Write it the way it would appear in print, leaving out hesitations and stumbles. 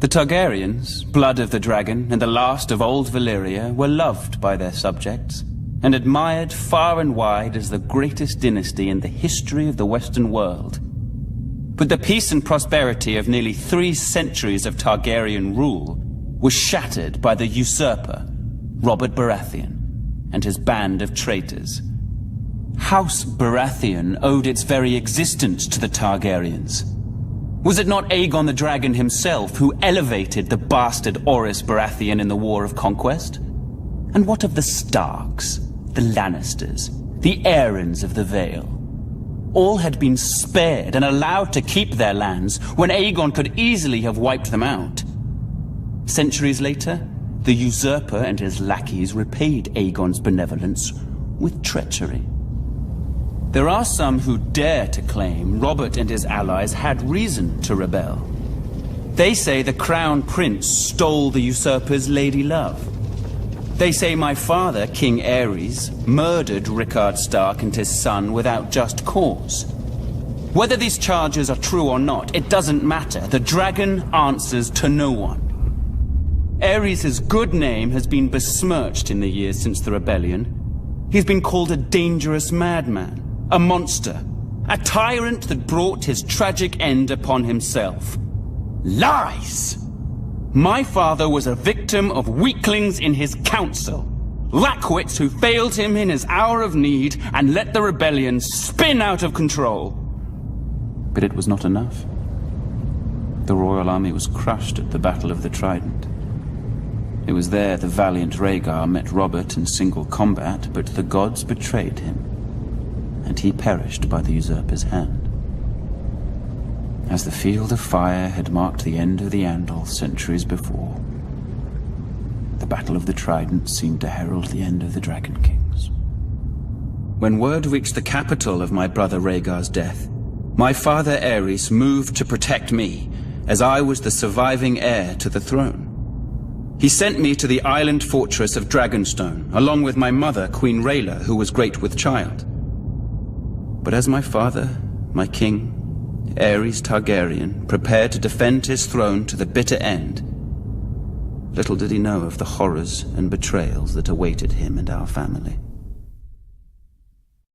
The Targaryens, blood of the dragon and the last of old Valyria, were loved by their subjects and admired far and wide as the greatest dynasty in the history of the Western world. But the peace and prosperity of nearly 3 centuries of Targaryen rule was shattered by the usurper, Robert Baratheon, and his band of traitors. House Baratheon owed its very existence to the Targaryens. Was it not Aegon the Dragon himself who elevated the bastard Orys Baratheon in the War of Conquest? And what of the Starks, the Lannisters, the Aarons of the Vale? All had been spared and allowed to keep their lands when Aegon could easily have wiped them out. Centuries later, the usurper and his lackeys repaid Aegon's benevolence with treachery. There are some who dare to claim Robert and his allies had reason to rebel. They say the Crown Prince stole the usurper's lady love. They say my father, King Aerys, murdered Rickard Stark and his son without just cause. Whether these charges are true or not, it doesn't matter. The dragon answers to no one. Aerys' good name has been besmirched in the years since the rebellion. He's been called a dangerous madman, a monster, a tyrant that brought his tragic end upon himself. Lies! My father was a victim of weaklings in his council, lackwits who failed him in his hour of need and let the rebellion spin out of control. But it was not enough. The royal army was crushed at the Battle of the Trident. It was there the valiant Rhaegar met Robert in single combat, but the gods betrayed him, and he perished by the usurper's hand. As the Field of Fire had marked the end of the Andal centuries before, the Battle of the Trident seemed to herald the end of the Dragon Kings. When word reached the capital of my brother Rhaegar's death, my father Aerys moved to protect me, as I was the surviving heir to the throne. He sent me to the island fortress of Dragonstone, along with my mother, Queen Rhaela, who was great with child. But as my father, my king, Aerys Targaryen, prepared to defend his throne to the bitter end, little did he know of the horrors and betrayals that awaited him and our family.